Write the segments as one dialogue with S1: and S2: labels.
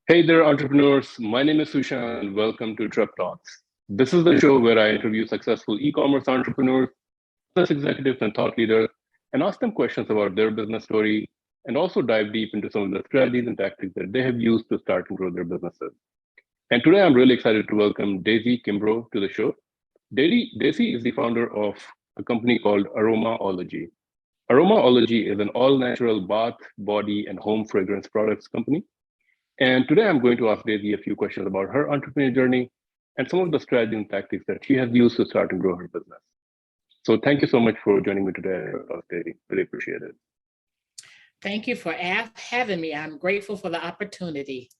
S1: Hey there, entrepreneurs. My name is Sushan, and welcome to Trip Talks. This is the show where I interview successful e commerce entrepreneurs, business executives, and thought leaders, and ask them questions about their business story, and also dive deep into some of the strategies and tactics that they have used to start and grow their businesses. And today I'm really excited to welcome Daisy Kimbro to the show. Daisy is the founder of a company called Aromaology. Aromaology is an all natural bath, body, and home fragrance products company. And today I'm going to ask Daisy a few questions about her entrepreneurial journey and some of the strategies and tactics that she has used to start and grow her business. So thank you so much for joining me today, Daisy. Really appreciate it.
S2: Thank you for having me. I'm grateful for the opportunity.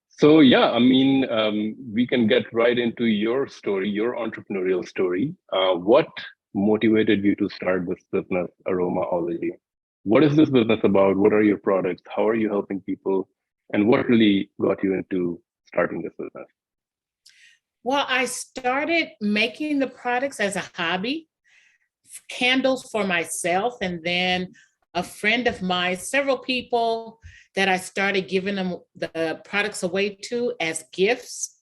S1: So yeah, we can get right into your story, your entrepreneurial story. What motivated you to start this business, Aromaology? What is this business about? What are your products? How are you helping people? And what really got you into starting this business?
S2: Well, I started making the products as a hobby, candles for myself, and then a friend of mine, several people that I started giving them the products away to as gifts,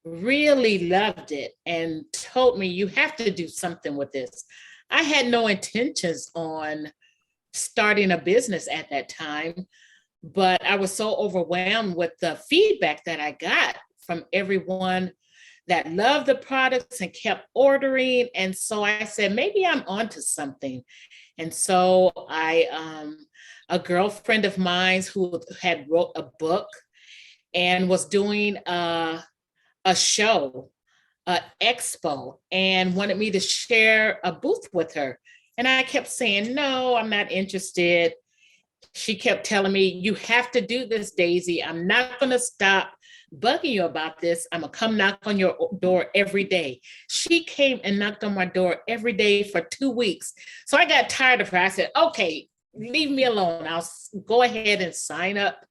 S2: really loved it and told me, you have to do something with this. I had no intentions on starting a business at that time, but I was so overwhelmed with the feedback that I got from everyone that loved the products and kept ordering. And so I said, maybe I'm onto something. And so a girlfriend of mine who had wrote a book and was doing a show, an expo, and wanted me to share a booth with her. And I kept saying, no, I'm not interested. She kept telling me, you have to do this, Daisy. I'm not going to stop bugging you about this. I'm going to come knock on your door every day. She came and knocked on my door every day for 2 weeks. So I got tired of her. I said, okay, leave me alone. I'll go ahead and sign up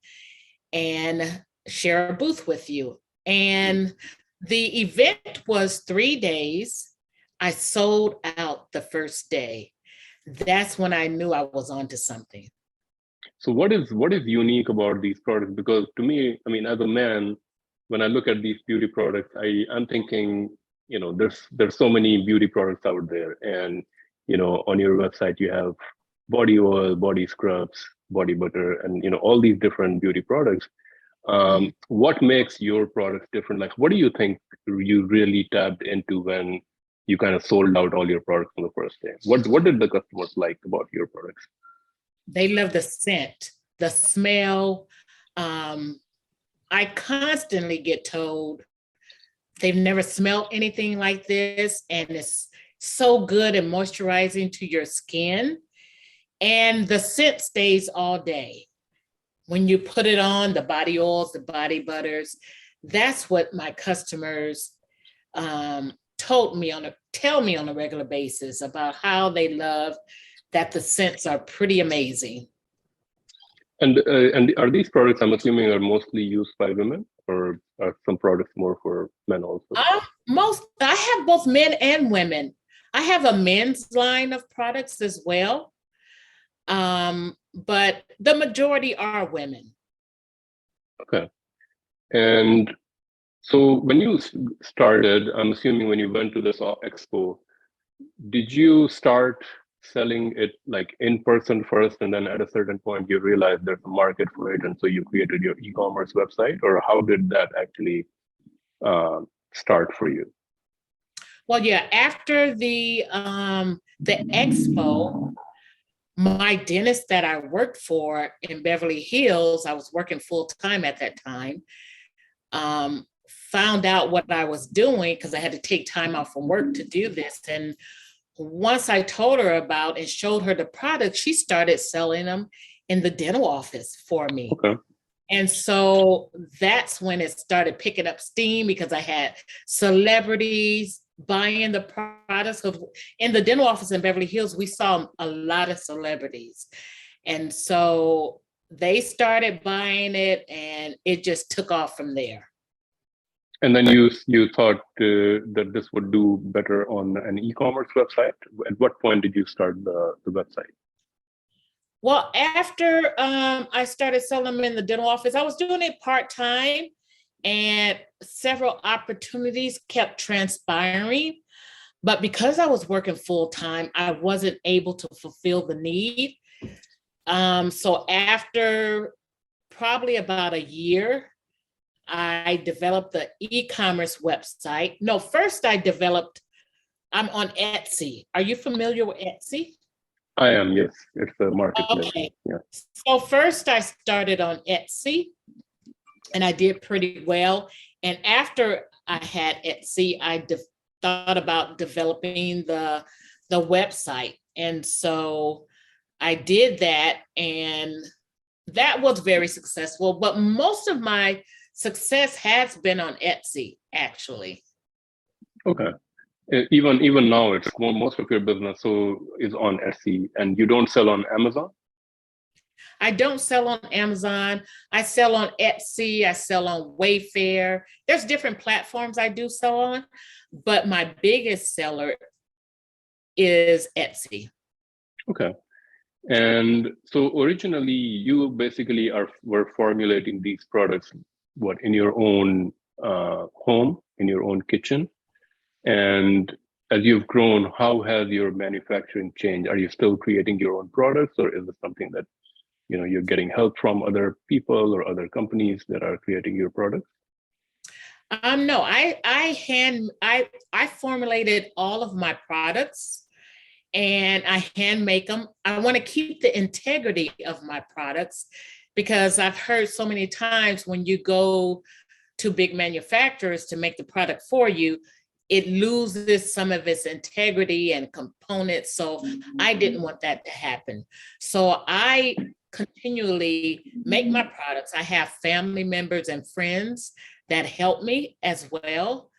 S2: and share a booth with you. And the event was 3 days. I sold out the first day. That's when I knew I was onto something.
S1: So what is unique about these products? Because to me, as a man, when I look at these beauty products, I'm thinking, there's so many beauty products out there, and on your website you have body oil, body scrubs, body butter, and all these different beauty products. What makes your products different? Like, what do you think you really tapped into when you kind of sold out all your products on the first day? What did the customers like about your products?
S2: They love the scent, the smell. Um, I constantly get told they've never smelled anything like this, and it's so good and moisturizing to your skin. And the scent stays all day. When you put it on, the body oils, the body butters, that's what my customers tell me on a regular basis about how they love that the scents are pretty amazing.
S1: And are these products, I'm assuming, are mostly used by women, or are some products more for men also?
S2: I have both men and women. I have a men's line of products as well, but the majority are women.
S1: Okay. And so when you started, I'm assuming when you went to this expo, did you start selling it like in person first, and then at a certain point you realized there's a market for it, and so you created your e-commerce website, or how did that actually uh, start for you?
S2: Well, yeah, after the expo, my dentist that I worked for in Beverly Hills, I was working full time at that time, found out what I was doing because I had to take time off from work to do this. And once I told her about and showed her the product, she started selling them in the dental office for me.
S1: Okay.
S2: And so that's when it started picking up steam because I had celebrities buying the products. In the dental office in Beverly Hills, we saw a lot of celebrities. And so they started buying it and it just took off from there.
S1: And then you thought that this would do better on an e-commerce website. At what point did you start the website?
S2: Well, after I started selling them in the dental office, I was doing it part-time, and several opportunities kept transpiring. But because I was working full-time, I wasn't able to fulfill the need. So after probably about a year, I developed the e-commerce website. No, first I'm on Etsy. Are you familiar with Etsy?
S1: I am, yes. It's a marketplace.
S2: Okay.
S1: Yeah.
S2: So first I started on Etsy and I did pretty well. And after I had Etsy, thought about developing the website. And so I did that, and that was very successful. But most of my success has been on Etsy, actually.
S1: Okay. Even now, it's most of your business so is on Etsy, and you don't sell on Amazon.
S2: I don't sell on Amazon. I sell on Etsy. I sell on Wayfair. There's different platforms I do sell on, but my biggest seller is Etsy.
S1: Okay. And so originally, you basically were formulating these products, what, in your own home, in your own kitchen. And as you've grown, how has your manufacturing changed? Are you still creating your own products, or is it something that you're getting help from other people or other companies that are creating your products?
S2: No, I formulated all of my products and I hand make them. I want to keep the integrity of my products because I've heard so many times when you go to big manufacturers to make the product for you, it loses some of its integrity and components. So I didn't want that to happen. So I continually make my products. I have family members and friends that help me as well.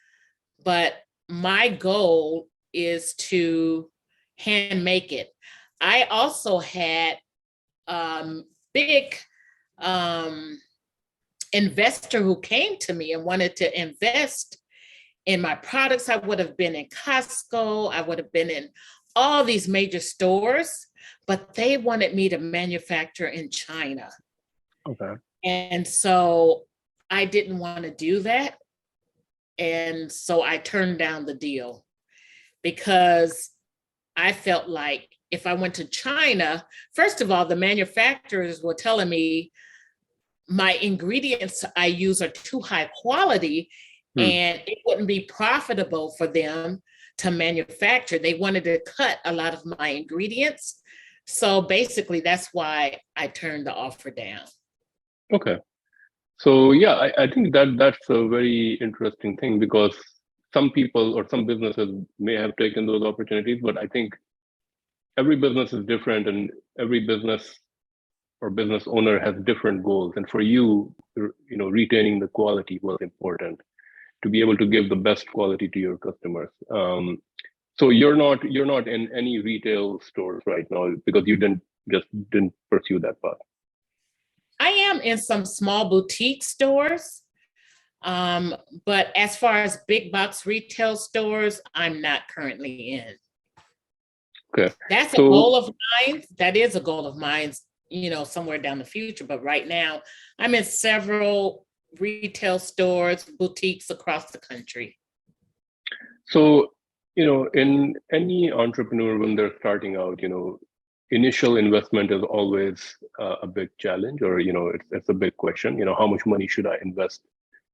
S2: But my goal is to hand make it. I also had big investor who came to me and wanted to invest in my products. I would have been in Costco, I would have been in all these major stores, but they wanted me to manufacture in China.
S1: Okay.
S2: And so I didn't want to do that. And so I turned down the deal because I felt like if I went to China, first of all, the manufacturers were telling me my ingredients I use are too high quality and it wouldn't be profitable for them to manufacture. They wanted to cut a lot of my ingredients. So basically, that's why I turned the offer down.
S1: Okay. So yeah, I think that's a very interesting thing because some people or some businesses may have taken those opportunities, but I think every business is different and every business or business owner has different goals. And for you, retaining the quality was important to be able to give the best quality to your customers. So you're not in any retail stores right now because you didn't pursue that path.
S2: I am in some small boutique stores, but as far as big box retail stores, I'm not currently in.
S1: Okay.
S2: That's a
S1: So
S2: goal of mine. That is a goal of mine, somewhere down the future. But right now, I'm in several retail stores, boutiques across the country.
S1: So, in any entrepreneur, when they're starting out, initial investment is always a big challenge, or, it's a big question. How much money should I invest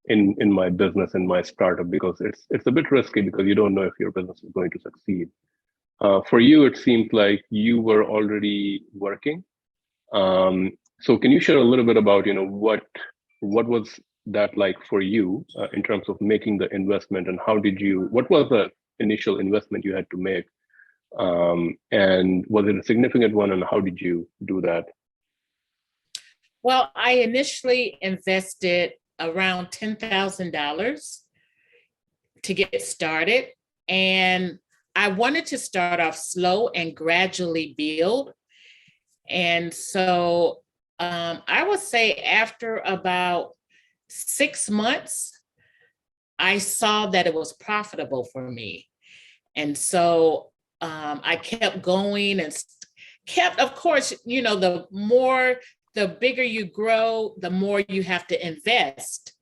S1: in my business, in my startup? Because it's a bit risky because you don't know if your business is going to succeed. For you, it seems like you were already working. So can you share a little bit about, what was that like for you in terms of making the investment, and what was the initial investment you had to make? And was it a significant one, and how did you do that?
S2: Well, I initially invested around $10,000 to get started. And I wanted to start off slow and gradually build. And so I would say after about 6 months, I saw that it was profitable for me. And so I kept going and kept, of course, the bigger you grow, the more you have to invest.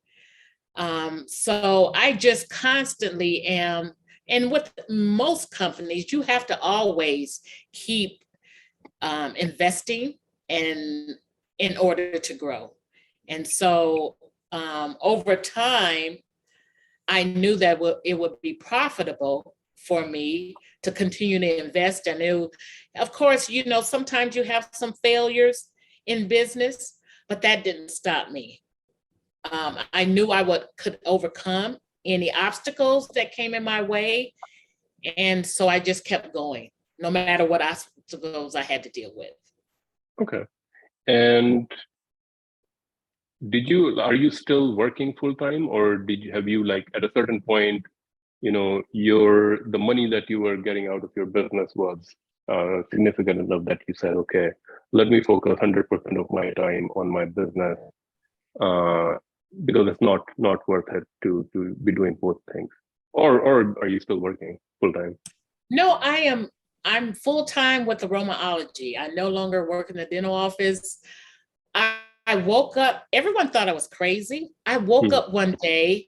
S2: So I just constantly am, and with most companies, you have to always keep investing in order to grow. And so over time, I knew that it would be profitable for me to continue to invest. And of course, sometimes you have some failures in business, but that didn't stop me. I knew could overcome any obstacles that came in my way. And so I just kept going, no matter what obstacles I had to deal with.
S1: Okay. And are you still working full time, or have you, like, at a certain point, the money that you were getting out of your business was significant enough that you said, okay, let me focus 100% of my time on my business, uh, because it's not worth it to be doing both things, or are you still working full time?
S2: No, I'm full time with Aromaology. I no longer work in the dental office. I woke up, everyone thought I was crazy. I woke
S1: Hmm.
S2: up one day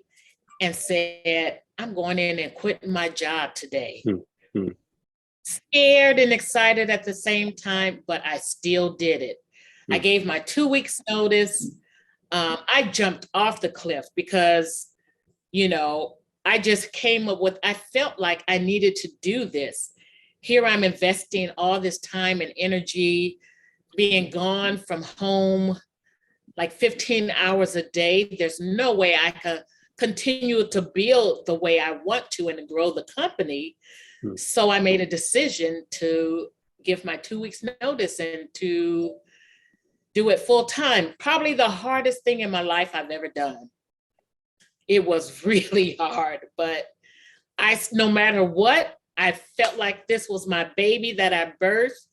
S2: and said, I'm going in and quitting my job today.
S1: Hmm. Hmm.
S2: Scared and excited at the same time, but I still did it. I
S1: Hmm.
S2: gave my 2 weeks notice. I jumped off the cliff because, I just came up with, I felt like I needed to do this. Here I'm investing all this time and energy, being gone from home like 15 hours a day. There's no way I can continue to build the way I want to and grow the company.
S1: Hmm.
S2: So I made a decision to give my 2 weeks notice and to do it full time. Probably the hardest thing in my life I've ever done. It was really hard, but no matter what, I felt like this was my baby that I birthed,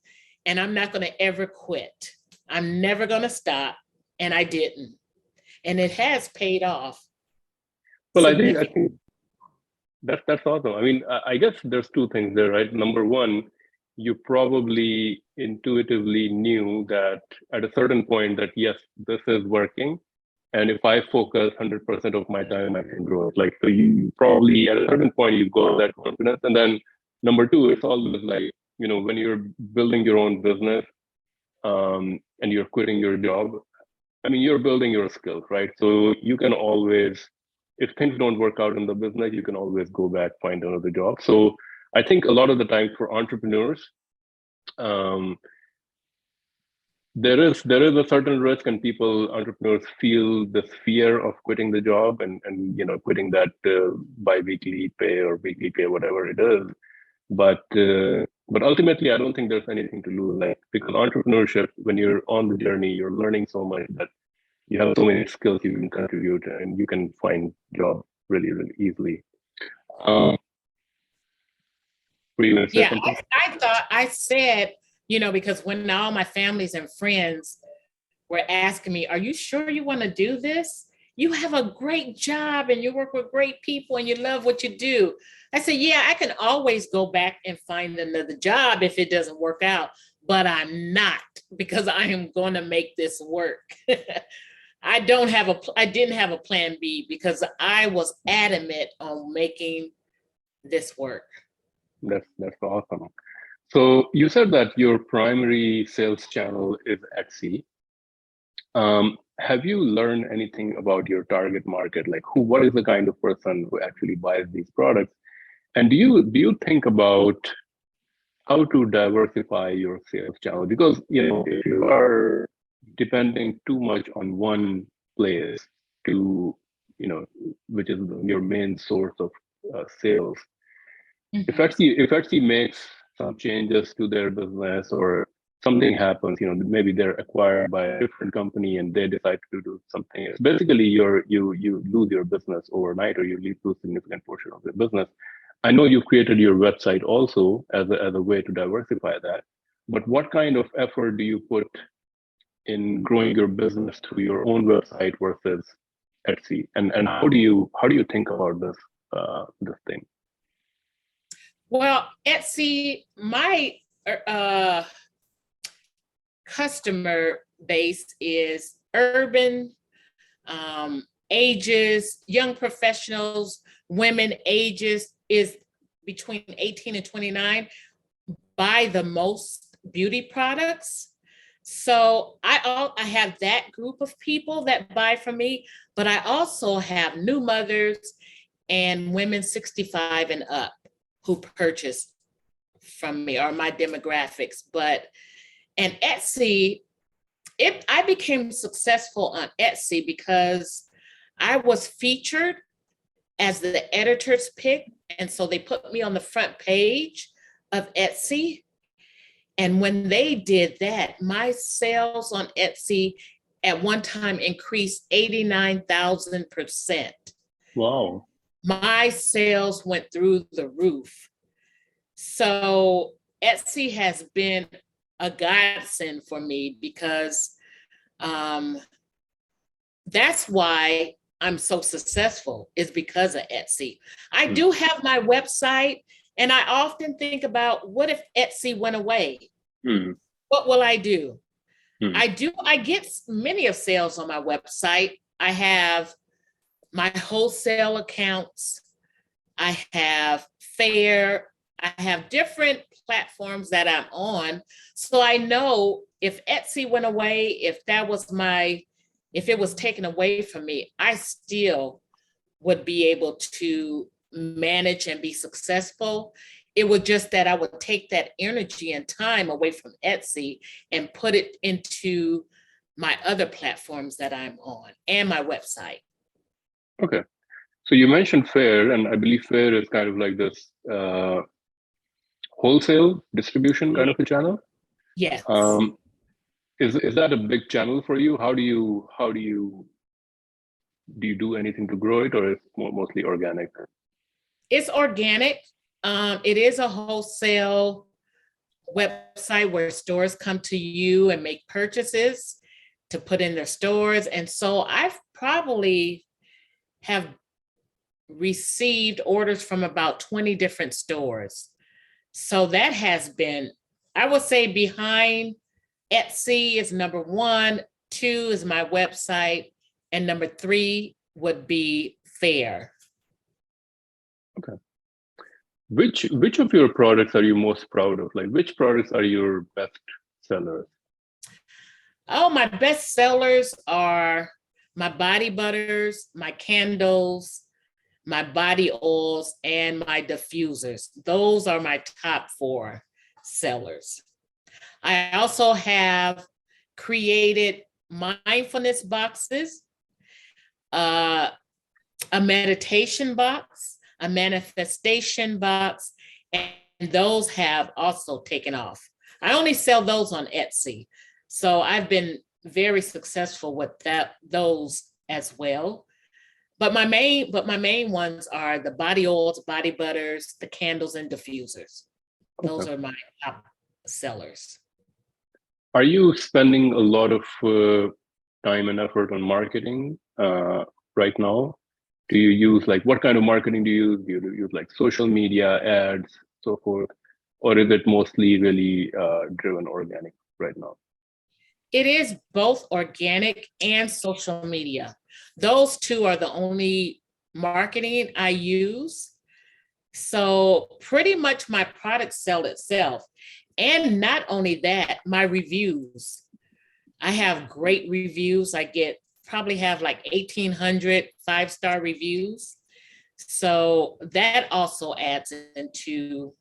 S2: and I'm not going to ever quit. I'm never going to stop. And I didn't. And it has paid off
S1: Well, I
S2: significantly.
S1: think that's awesome. I mean, I guess there's two things there, right? Number one, you probably intuitively knew that at a certain point that, yes, this is working, and if I focus 100% of my time, I can grow it. Like, so you probably at a certain point you got that confidence. And then number two, it's always like, when you're building your own business, and you're quitting your job, I mean, you're building your skills, right? So you can always, if things don't work out in the business, you can always go back, find another job. So I think a lot of the time for entrepreneurs, um, there is a certain risk, and entrepreneurs feel this fear of quitting the job, and quitting that bi-weekly pay or weekly pay, whatever it is. But ultimately, I don't think there's anything to lose, like, because entrepreneurship, when you're on the journey, you're learning so much that you have so many skills you can contribute, and you can find job really, really easily. Um, were you going to say
S2: Yeah,
S1: something?
S2: I thought I said, because when all my families and friends were asking me, are you sure you want to do this? You have a great job and you work with great people and you love what you do. I said, yeah, I can always go back and find another job if it doesn't work out, but I'm not, because I am going to make this work. I didn't have a plan B because I was adamant on making this work.
S1: That's awesome. So you said that your primary sales channel is Etsy. Have you learned anything about your target market? Like, what is the kind of person who actually buys these products? And do you think about how to diversify your sales channel? Because if you are depending too much on one place to, which is your main source of sales, if
S2: Mhm.
S1: Etsy makes some changes to their business, or something happens, maybe they're acquired by a different company and they decide to do something else. Basically, you lose your business overnight, or you lose significant portion of your business. I know you created your website also as a way to diversify that, but what kind of effort do you put in growing your business through your own website versus Etsy? And how do you think about this thing?
S2: Well, Etsy, my uh, customer base is urban, ages, young professionals, women ages is between 18 and 29, buy the most beauty products. So I have that group of people that buy from me, but I also have new mothers and women 65 and up who purchase from me, or my demographics. And Etsy, I became successful on Etsy because I was featured as the editor's pick. And so they put me on the front page of Etsy. And when they did that, my sales on Etsy at one time increased 89,000%.
S1: Wow.
S2: My sales went through the roof. So Etsy has been a godsend for me because that's why I'm so successful, is because of Etsy. I do have my website, and I often think about, what if Etsy went away? What will I do? I get many of sales on my website. I have my wholesale accounts. I have Fair. I have different platforms that I'm on. So I know if Etsy went away, if it was taken away from me, I still would be able to manage and be successful. It was just that I would take that energy and time away from Etsy and put it into my other platforms that I'm on and my website.
S1: Okay. So you mentioned Fair, and I believe Fair is kind of like this wholesale distribution kind of a channel.
S2: Yes.
S1: Is that a big channel for you? How do you do anything to grow it, or is it mostly organic?
S2: It's organic. It is a wholesale website where stores come to you and make purchases to put in their stores. And so I've probably have received orders from about 20 different stores. So that has been, I would say, behind Etsy is number 1, 2 is my website, and number 3 would be Fair.
S1: Okay. Which of your products are you most proud of? Like, which products are your best sellers?
S2: Oh, my best sellers are my body butters, my candles, my body oils, and my diffusers. Those are my top 4 sellers. I also have created mindfulness boxes, a meditation box, a manifestation box, and those have also taken off. I only sell those on Etsy. So I've been very successful with those as well. But my main ones are the body oils, body butters, the candles, and diffusers. Those are my top sellers.
S1: Are you spending a lot of time and effort on marketing right now? Do you use, like, what kind of marketing do you use? Do you use like social media, ads, so forth? Or is it mostly really driven organic right now?
S2: It is both organic and social media. Those 2 are the only marketing I use. So pretty much my product sell itself. And not only that, my reviews. I have great reviews. I probably have like 1,800 5-star reviews. So that also adds into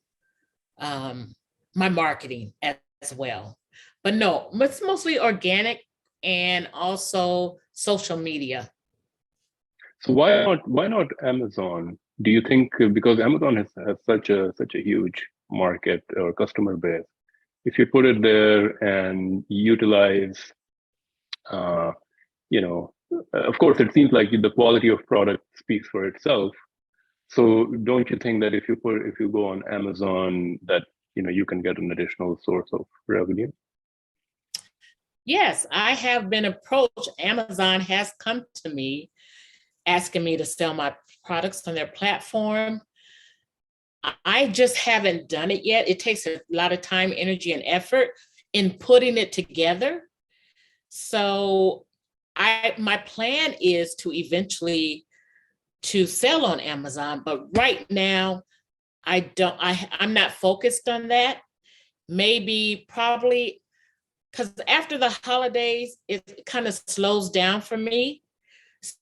S2: my marketing as well. But no, it's mostly organic and also social media.
S1: So why not Amazon? Do you think, because Amazon has such a huge market or customer base, if you put it there and utilize, of course, it seems like the quality of product speaks for itself. So don't you think that if you go on Amazon, that you can get an additional source of revenue?
S2: Yes, I have been approached. Amazon has come to me asking me to sell my products on their platform. I just haven't done it yet. It takes a lot of time, energy, and effort. in putting it together. So my plan is to eventually to sell on Amazon, but right now I'm not focused on that. Maybe probably because after the holidays, it kind of slows down for me.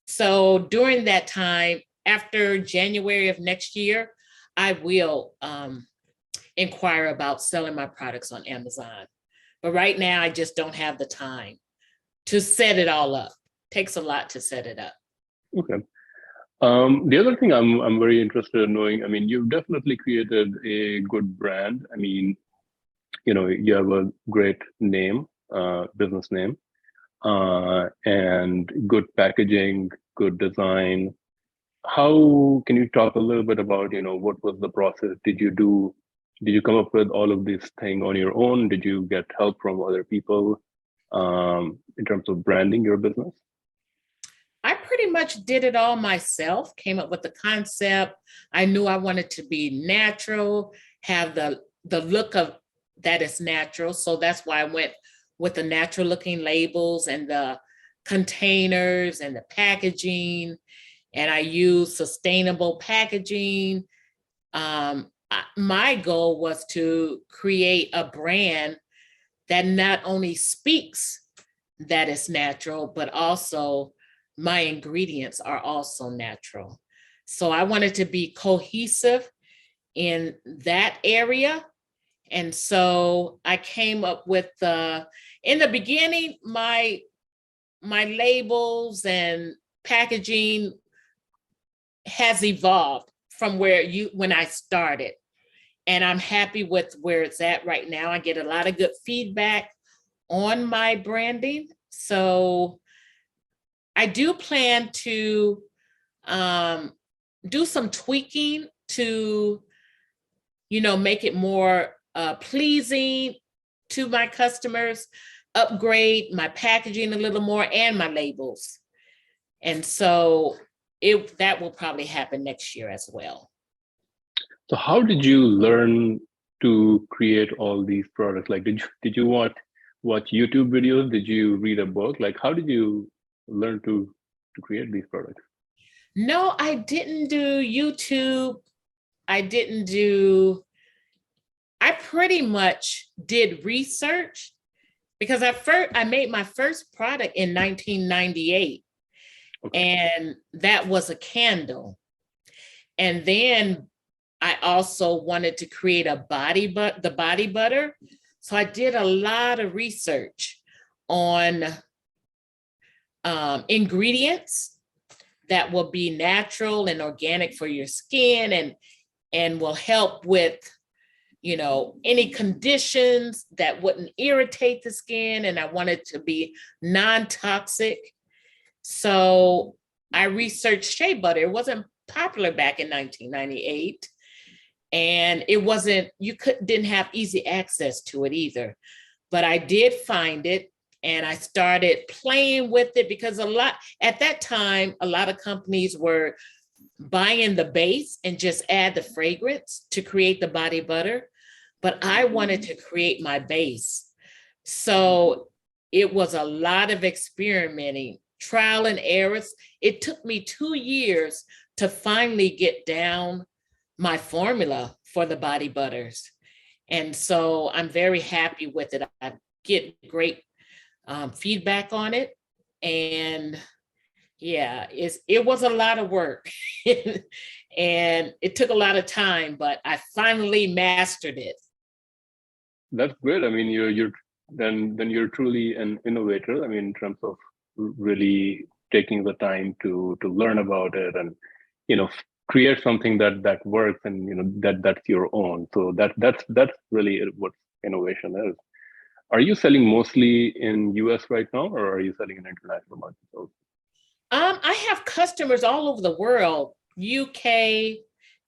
S2: So during that time, after January of next year, I will inquire about selling my products on Amazon. But right now, I just don't have the time to set it all up. Takes a lot to set it up.
S1: Okay. The other thing I'm very interested in knowing, I mean, you've definitely created a good brand. I mean, you have a great name, business name, and good packaging, good design. How can you talk a little bit about, what was the process? Did you come up with all of these things on your own? Did you get help from other people in terms of branding your business?
S2: I pretty much did it all myself, came up with the concept. I knew I wanted to be natural, have the look of that is natural. So that's why I went with the natural looking labels and the containers and the packaging. And I used sustainable packaging. My goal was to create a brand that not only speaks that it's natural, but also my ingredients are also natural. So I wanted to be cohesive in that area. And so I came up with in the beginning, my labels and packaging has evolved from when I started. And I'm happy with where it's at right now. I get a lot of good feedback on my branding. So I do plan to do some tweaking to, make it more pleasing to my customers, upgrade my packaging a little more and my labels. And so that will probably happen next year as well.
S1: So how did you learn to create all these products? Like, did you watch YouTube videos? Did you read a book? Like, how did you learn to create these products?
S2: No, I didn't do YouTube. I pretty much did research because I made my first product in 1998.
S1: Okay.
S2: And that was a candle. And then I also wanted to create the body butter. So I did a lot of research on ingredients that will be natural and organic for your skin and will help with, any conditions that wouldn't irritate the skin. And I wanted to be non-toxic. So I researched shea butter. It wasn't popular back in 1998. And didn't have easy access to it either. But I did find it and I started playing with it because at that time, a lot of companies were buying the base and just add the fragrance to create the body butter. But I wanted to create my base. So it was a lot of experimenting, trial and errors. It took me 2 years to finally get down my formula for the body butters. And so I'm very happy with it. I get great feedback on it. And yeah, it was a lot of work and it took a lot of time, but I finally mastered it.
S1: That's great. I mean, you're truly an innovator. I mean, in terms of really taking the time to learn about it and create something that works and that's your own. So that's really what innovation is. Are you selling mostly in US right now, or are you selling in international markets also?
S2: I have customers all over the world, UK,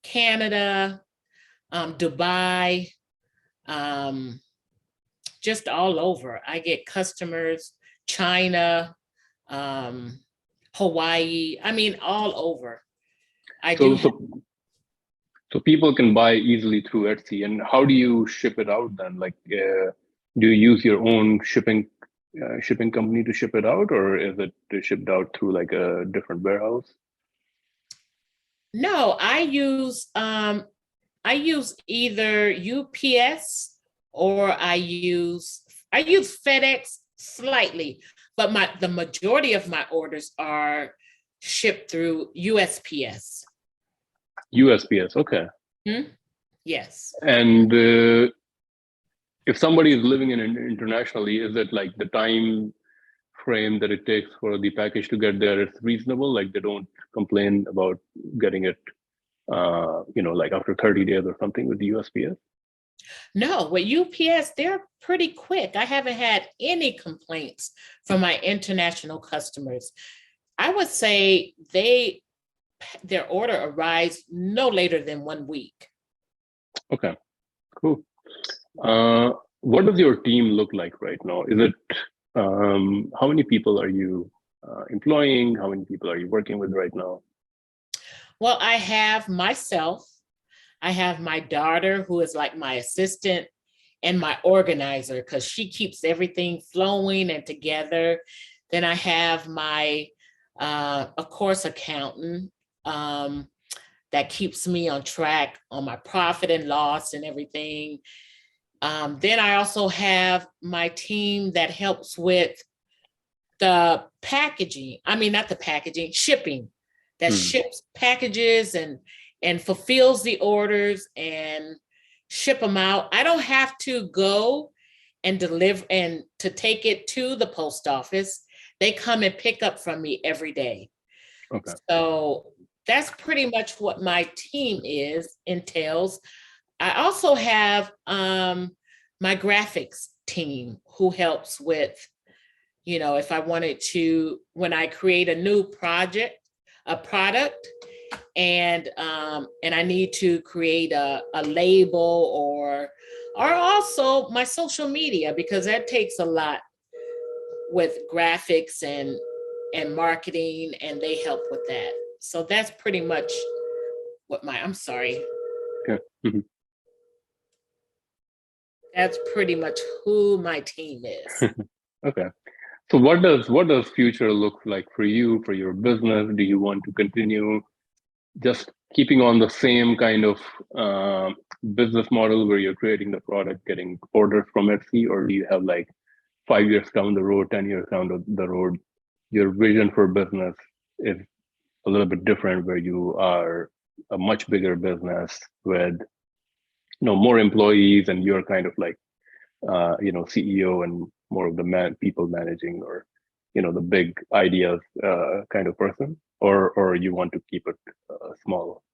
S2: Canada, Dubai, just all over. I get customers, China, Hawaii, I mean, all over.
S1: So people can buy easily through Etsy. And how do you ship it out then? Like, Do you use your own shipping company to ship it out, or is it shipped out through like a different warehouse?
S2: No, I use either UPS or I use FedEx slightly, but the majority of my orders are shipped through USPS.
S1: USPS, okay.
S2: Hmm? Yes.
S1: And if somebody is living internationally, is it like the time frame that it takes for the package to get there is reasonable? Like they don't complain about getting it, like after 30 days or something with the USPS?
S2: No, with UPS, they're pretty quick. I haven't had any complaints from my international customers. I would say their order arrives no later than 1 week.
S1: Okay, cool. Uh, what does your team look like right now? Is it how many people are you employing? How many people are you working with right now?
S2: Well, I have myself, I have my daughter who is like my assistant and my organizer because she keeps everything flowing and together. Then I have my, of course, accountant that keeps me on track on my profit and loss and everything. Then I also have my team that helps with the packaging. I mean, not the packaging, shipping that
S1: Hmm.
S2: ships packages and fulfills the orders and ship them out. I don't have to go and deliver and to take it to the post office. They come and pick up from me every day.
S1: Okay.
S2: So that's pretty much what my team entails. I also have my graphics team who helps with, if I wanted to, when I create a new a product, and I need to create a label or also my social media because that takes a lot with graphics and marketing, and they help with that. So that's pretty much I'm sorry.
S1: Okay. Mhm.
S2: That's pretty much who my team is.
S1: Okay. So what does future look like for you, for your business? Do you want to continue just keeping on the same kind of business model where you're creating the product, getting orders from Etsy, or do you have like 5 years down the road, 10 years down the road, your vision for business is a little bit different, where you are a much bigger business with more employees, and you're kind of like CEO and more of the people managing, or the big ideas kind of person, or you want to keep it small?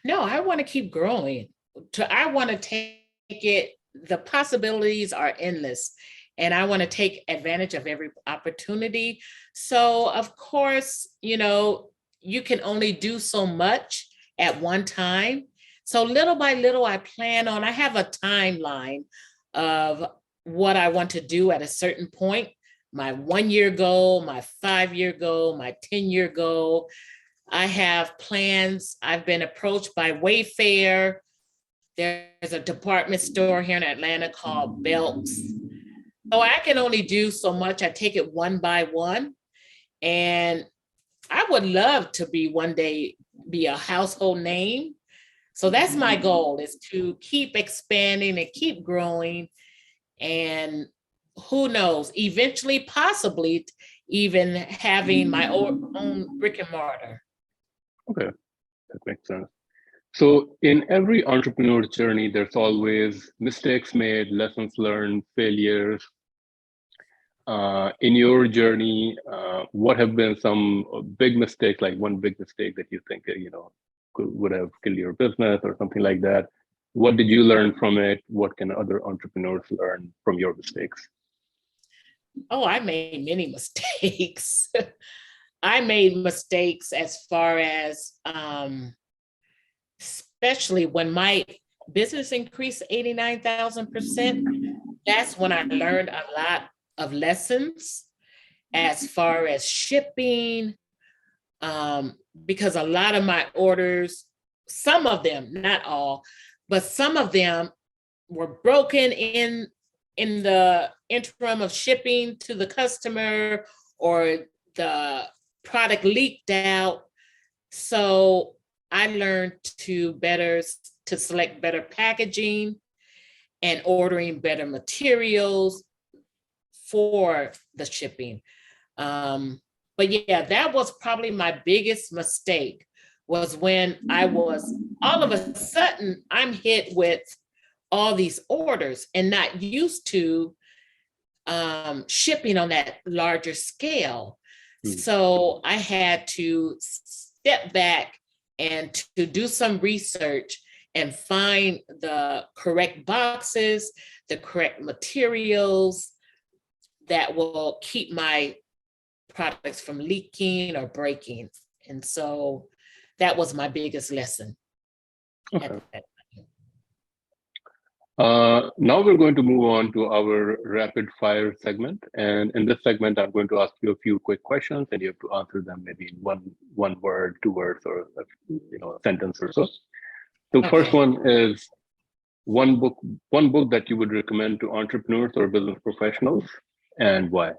S2: No, I want to keep growing. I want to take it, the possibilities are endless, and I want to take advantage of every opportunity. So, of course, you can only do so much at one time. So, little by little, I have a timeline of what I want to do at a certain point, my 1 year goal, my 5 year goal, my 10-year goal. I have plans. I've been approached by Wayfair. There's a department store here in Atlanta called Belks. So I can only do so much. I take it one by one. And I would love to one day be a household name. So that's my goal, is to keep expanding and keep growing. And who knows, eventually, possibly even having my own brick and mortar.
S1: Okay, that makes sense. So in every entrepreneur journey, there's always mistakes made, lessons learned, failures. In your journey, what have been some big mistakes, like one big mistake that you think would have killed your business or something like that? What did you learn from it? What can other entrepreneurs learn from your mistakes?
S2: Oh, I made many mistakes. I made mistakes as far as, especially when my business increased 89,000%. That's when I learned a lot of lessons as far as shipping, because a lot of my orders, some of them, not all, but some of them were broken in in the interim of shipping to the customer, or the product leaked out. So I learned to select better packaging and ordering better materials for the shipping. But yeah, that was probably my biggest mistake, was when I was all of a sudden I'm hit with all these orders and not used to shipping on that larger scale. So I had to step back and to do some research and find the correct boxes, the correct materials that will keep my products from leaking or breaking. And so that was my biggest lesson.
S1: Okay. Now we're going to move on to our rapid fire segment. And in this segment, I'm going to ask you a few quick questions and you have to answer them maybe in one word, 2 words, or a sentence or so. The first one is one book that you would recommend to entrepreneurs or business professionals, and why?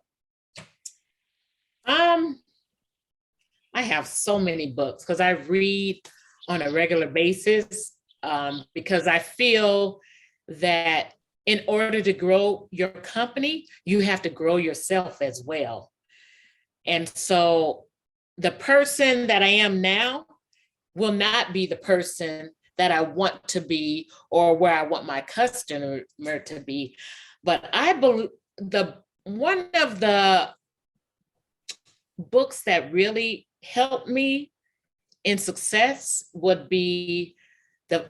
S2: I have so many books because I read on a regular basis, because I feel that in order to grow your company, you have to grow yourself as well. And so the person that I am now will not be the person that I want to be or where I want my customer to be. But I believe one of the books that really helped me in success would be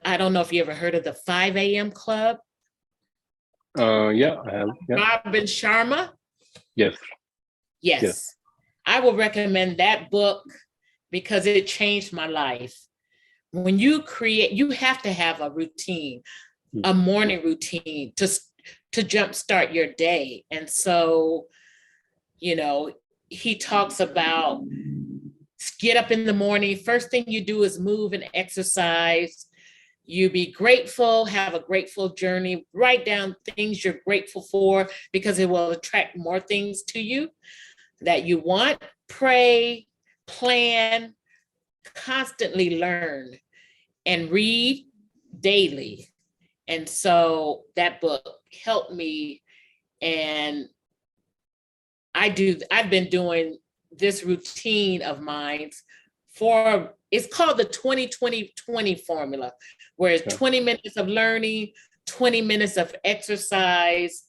S2: I don't know if you ever heard of the 5 a.m. Club.
S1: Yeah, I have. Yeah.
S2: Robin Sharma.
S1: Yes.
S2: Yes. I will recommend that book because it changed my life. When you create, you have to have a routine, a morning routine to jumpstart your day. And so, he talks about get up in the morning. First thing you do is move and exercise. You be grateful, have a grateful journey, write down things you're grateful for because it will attract more things to you that you want. Pray, plan, constantly learn, and read daily. And so that book helped me. And I've been doing this routine of mine it's called the 20-20-20 formula, where it's 20 minutes of learning, 20 minutes of exercise,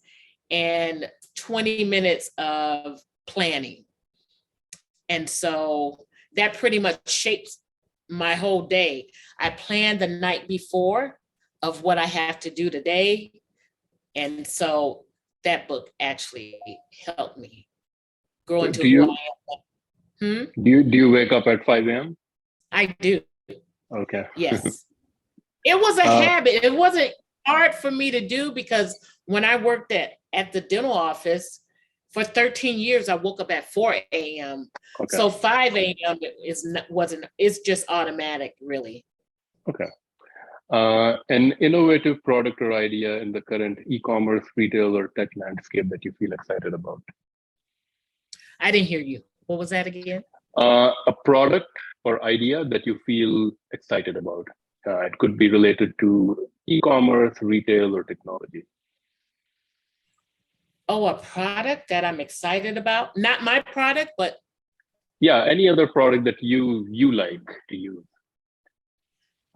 S2: and 20 minutes of planning. And so that pretty much shapes my whole day. I plan the night before of what I have to do today. And so that book actually helped me grow into who I am.
S1: Do you wake up at 5 a.m.?
S2: I do.
S1: Okay.
S2: Yes. It was a habit. It wasn't hard for me to do because when I worked at the dental office for 13 years, I woke up at 4 a.m. Okay. So 5 a.m. It's just automatic, really.
S1: Okay. An innovative product or idea in the current e-commerce, retail, or tech landscape that you feel excited about?
S2: I didn't hear you. What was that again?
S1: A product or idea that you feel excited about. It could be related to e-commerce, retail, or technology.
S2: Oh, a product that I'm excited about? Not my product, but
S1: yeah, any other product that you like to use.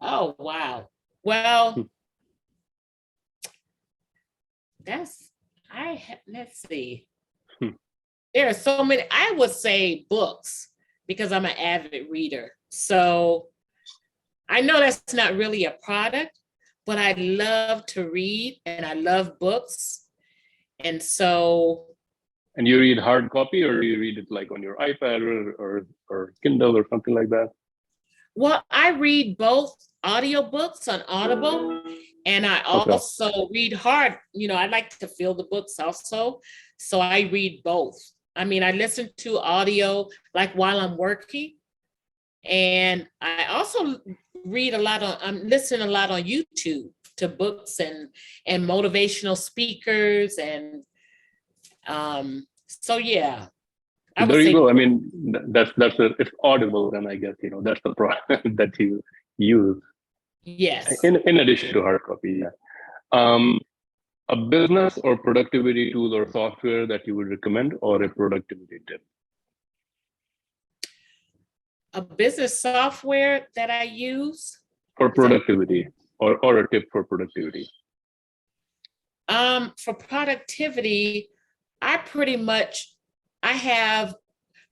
S2: Oh, wow. Well, let's see. There are so many. I would say books because I'm an avid reader. So I know that's not really a product, but I love to read and I love books. And so.
S1: And you read hard copy or you read it like on your iPad or Kindle or something like that?
S2: Well, I read both audiobooks on Audible and I also read hard. I like to feel the books also. So I read both. I mean, I listen to audio like while I'm working. And I also listen a lot on YouTube to books and motivational speakers. And so, yeah, I would
S1: There you
S2: say
S1: go. I mean, it's audible, then I guess, that's the product that you use
S2: yes.
S1: in addition to hard copy. Yeah. A business or productivity tool or software that you would recommend, or a productivity tip?
S2: A business software that I use.
S1: For
S2: Is that
S1: productivity, or a tip for productivity?
S2: for productivity, I have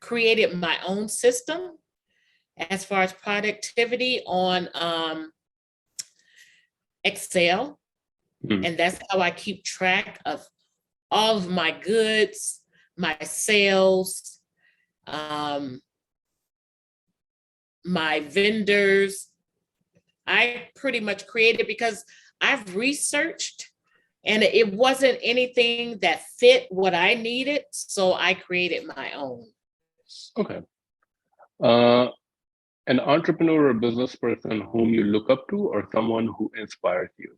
S2: created my own system as far as productivity on Excel.
S1: Hmm.
S2: And that's how I keep track of all of my goods, my sales, my vendors. I pretty much created because I've researched and it wasn't anything that fit what I needed. So I created my own.
S1: Okay. Uh, an entrepreneur or business person whom you look up to, or someone who inspires you?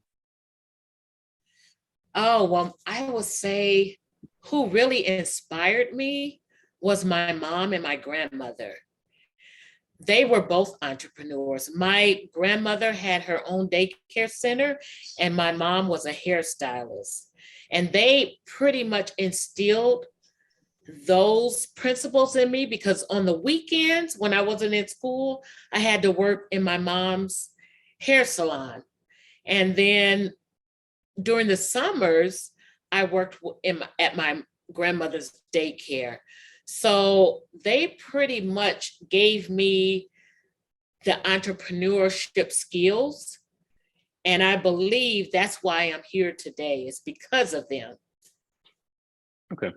S2: Oh, well, I would say who really inspired me was my mom and my grandmother. They were both entrepreneurs. My grandmother had her own daycare center, and my mom was a hairstylist. And they pretty much instilled those principles in me because on the weekends, when I wasn't in school, I had to work in my mom's hair salon. And then during the summers, I worked at my grandmother's daycare. So they pretty much gave me the entrepreneurship skills. And I believe that's why I'm here today, is because of them.
S1: Okay.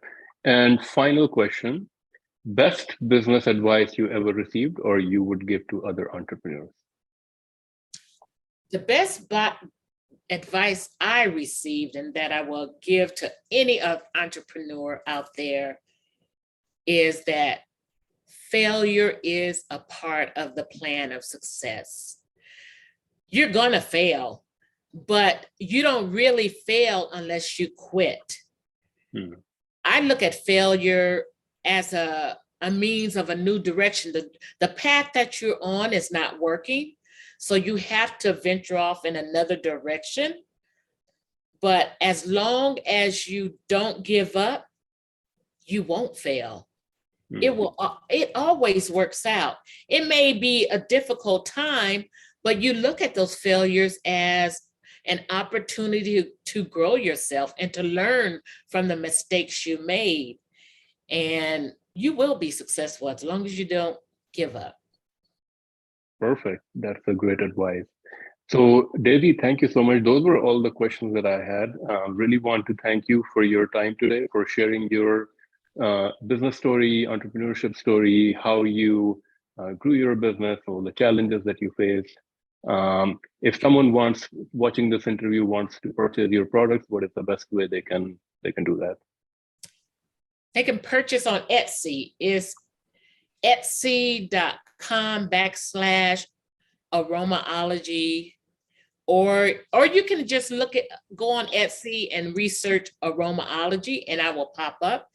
S1: And final question, best business advice you ever received or you would give to other entrepreneurs?
S2: The best advice I received and that I will give to any entrepreneur out there is that failure is a part of the plan of success. You're going to fail, but you don't really fail unless you quit.
S1: Hmm.
S2: I look at failure as a means of a new direction. The path that you're on is not working. So you have to venture off in another direction. But as long as you don't give up, you won't fail. It always works out. It may be a difficult time, but you look at those failures as an opportunity to grow yourself and to learn from the mistakes you made. And you will be successful as long as you don't give up.
S1: Perfect. That's a great advice. So, Devi, thank you so much. Those were all the questions that I had. Really want to thank you for your time today, for sharing your business story, entrepreneurship story, how you grew your business, all the challenges that you faced. If someone watching this interview wants to purchase your products, what is the best way they can do that?
S2: They can purchase on Etsy. It's etsy.com/aromaology, or you can just go on Etsy and research aromaology and I will pop up.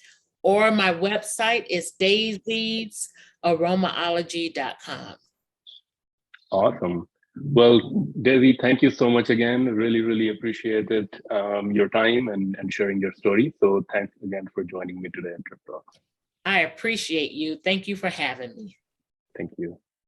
S2: Or my website is daisies.aromaology.com.
S1: Awesome. Well, Devi, thank you so much again. Really, really appreciated your time and sharing your story. So thanks again for joining me today at Trip Talks.
S2: I appreciate you. Thank you for having me.
S1: Thank you.